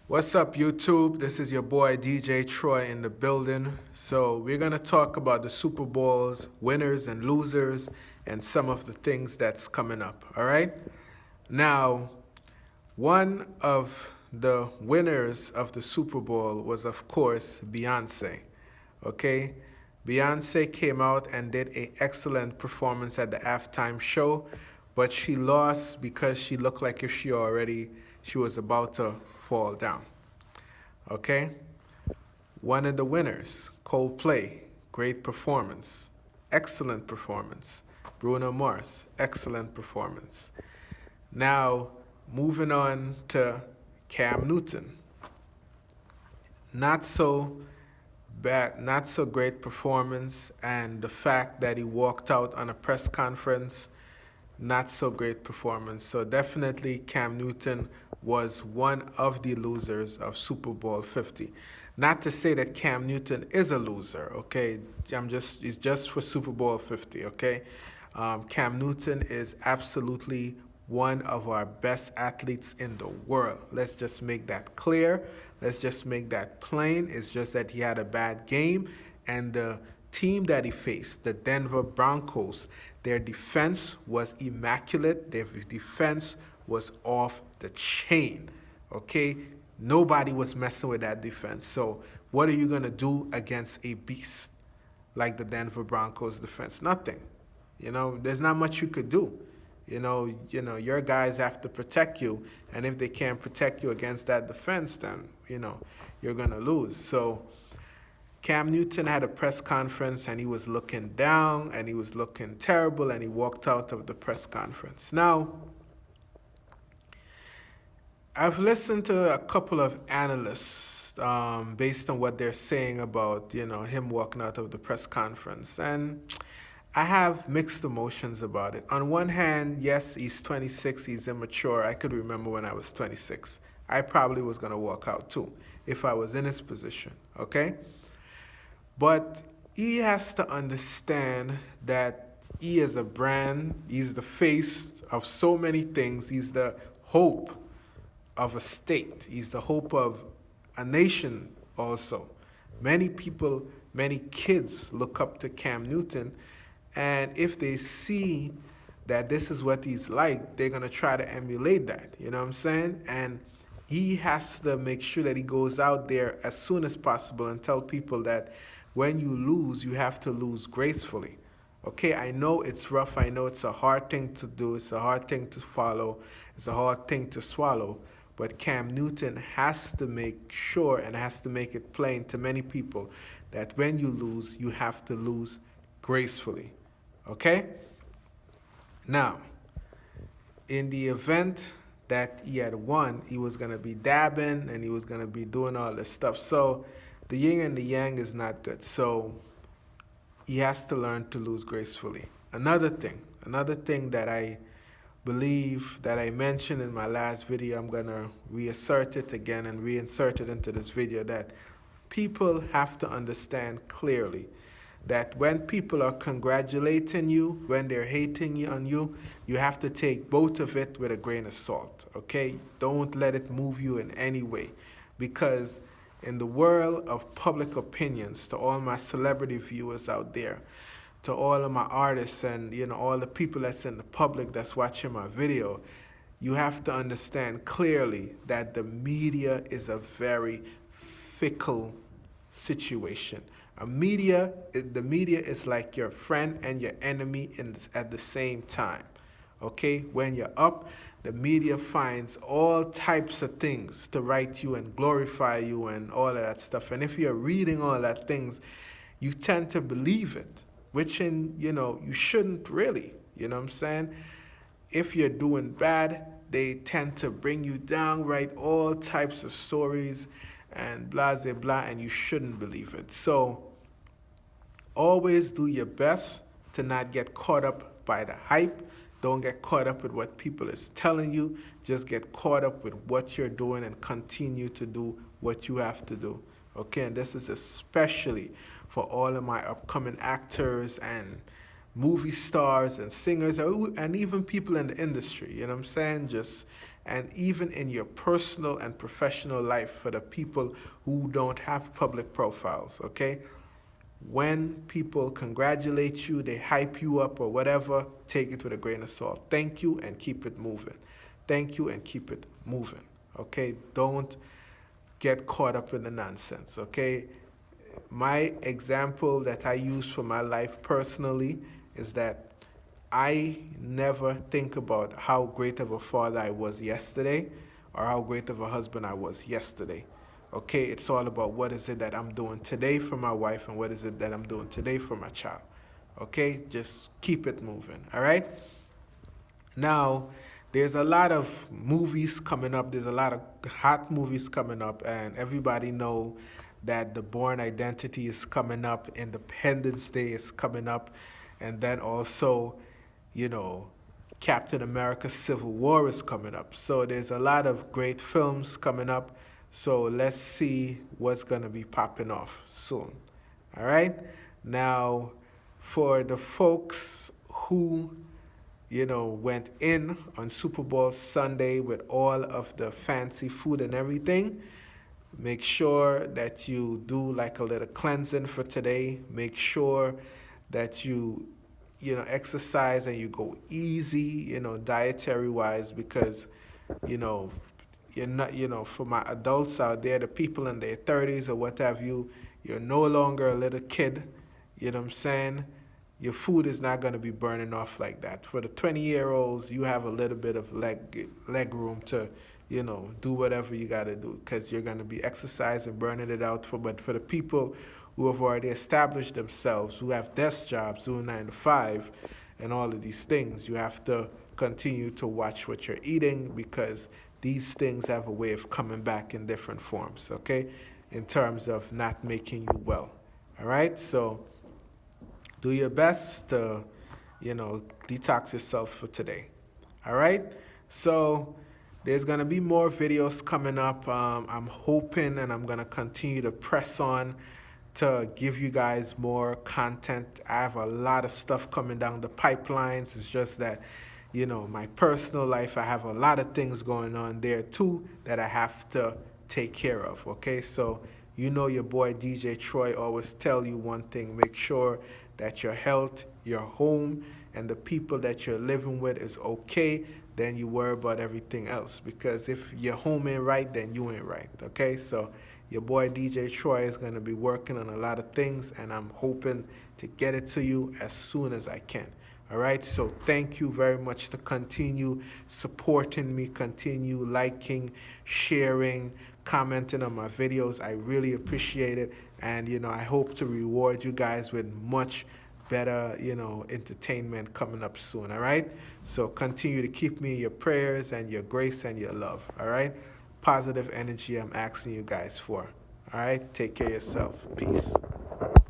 What's up, YouTube? This is your boy DJ Troy in the building. So, we're going to talk about the Super Bowl's winners and losers and some of the things that's coming up. All right? Now, one of the winners of the Super Bowl was, of course, Beyonce. Okay? Beyonce came out and did an excellent performance at the halftime show, but she lost because she looked like if she was about to fall down. Okay? One of the winners, Coldplay, great performance, excellent performance. Bruno Mars, excellent performance. Now, moving on to Cam Newton. Not so bad, not so great performance, and the fact that he walked out on a press conference, not so great performance. So definitely Cam Newton was one of the losers of Super Bowl 50. Not to say that Cam Newton is a loser, okay? It's just for Super Bowl 50, okay? Cam Newton is absolutely one of our best athletes in the world. Let's just make that clear. Let's just make that plain. It's just that he had a bad game, and the team that he faced, the Denver Broncos, their defense was immaculate. Their defense was off the chain, okay? Nobody was messing with that defense. So what are you going to do against a beast like the Denver Broncos defense? Nothing. There's not much you could do. Your guys have to protect you, and if they can't protect you against that defense, then, you're going to lose. So Cam Newton had a press conference, and he was looking down, and he was looking terrible, and he walked out of the press conference. Now, I've listened to a couple of analysts based on what they're saying about, him walking out of the press conference, and I have mixed emotions about it. On one hand, yes, he's 26, he's immature. I could remember when I was 26. I probably was going to walk out too if I was in his position, okay? But he has to understand that he is a brand, he's the face of so many things, he's the hope of a state, he's the hope of a nation also. Many people, many kids look up to Cam Newton, and if they see that this is what he's like, they're going to try to emulate that. You know what I'm saying? And he has to make sure that he goes out there as soon as possible and tell people that when you lose, you have to lose gracefully. Okay, I know it's rough. I know it's a hard thing to do. It's a hard thing to follow. It's a hard thing to swallow. But Cam Newton has to make sure and has to make it plain to many people that when you lose, you have to lose gracefully. Okay? Now, in the event that he had won, he was going to be dabbing and he was going to be doing all this stuff. So the yin and the yang is not good. So he has to learn to lose gracefully. Another thing that I believe that I mentioned in my last video, I'm going to reassert it again and reinsert it into this video, that people have to understand clearly that when people are congratulating you, when they're hating you on you, you have to take both of it with a grain of salt, okay? Don't let it move you in any way, because in the world of public opinions, to all my celebrity viewers out there, to all of my artists and all the people that's in the public that's watching my video, you have to understand clearly that the media is a very fickle situation. The media is like your friend and your enemy at the same time. Okay? When you're up, the media finds all types of things to write you and glorify you and all of that stuff. And if you're reading all that things, you tend to believe it, which you shouldn't really. You know what I'm saying? If you're doing bad, they tend to bring you down, write all types of stories and blah, blah, blah, and you shouldn't believe it. So always do your best to not get caught up by the hype. Don't get caught up with what people is telling you. Just get caught up with what you're doing and continue to do what you have to do. Okay, and this is especially for all of my upcoming actors and movie stars and singers and even people in the industry. You know what I'm saying? Just and even in your personal and professional life for the people who don't have public profiles, okay? When people congratulate you, they hype you up or whatever, take it with a grain of salt. Thank you and keep it moving. Thank you and keep it moving, okay? Don't get caught up in the nonsense, okay? My example that I use for my life personally is that I never think about how great of a father I was yesterday or how great of a husband I was yesterday. Okay, it's all about what is it that I'm doing today for my wife and what is it that I'm doing today for my child. Okay, just keep it moving, all right? Now, there's a lot of movies coming up. There's a lot of hot movies coming up, and everybody know that the Bourne Identity is coming up, Independence Day is coming up, and then also, you know, Captain America Civil War is coming up. So there's a lot of great films coming up. So let's see what's going to be popping off soon. All right? Now, for the folks who went in on Super Bowl Sunday with all of the fancy food and everything, make sure that you do like a little cleansing for today. Make sure that you exercise and you go easy, dietary wise, because, you're not, for my adults out there, the people in their 30s or what have you, you're no longer a little kid, you know what I'm saying? Your food is not going to be burning off like that. For the 20-year-olds, you have a little bit of leg room to, do whatever you got to do, because you're going to be exercising, burning it out. But for the people who have already established themselves, who have desk jobs, doing 9 to 5, and all of these things, you have to continue to watch what you're eating, because these things have a way of coming back in different forms, okay, in terms of not making you well. All right? So do your best to, detox yourself for today. All right? So there's going to be more videos coming up. I'm hoping, and I'm going to continue to press on to give you guys more content. I have a lot of stuff coming down the pipelines. It's just that, my personal life, I have a lot of things going on there too that I have to take care of, okay? So your boy DJ Troy always tell you one thing: make sure that your health, your home, and the people that you're living with is okay. Then you worry about everything else, because if your home ain't right, then you ain't right, okay? So your boy DJ Troy is going to be working on a lot of things, and I'm hoping to get it to you as soon as I can. All right, so thank you very much to continue supporting me, continue liking, sharing, commenting on my videos. I really appreciate it, and I hope to reward you guys with much better entertainment coming up soon. All right, so continue to keep me in your prayers and your grace and your love. All right, positive energy I'm asking you guys for. All right, take care of yourself. Peace.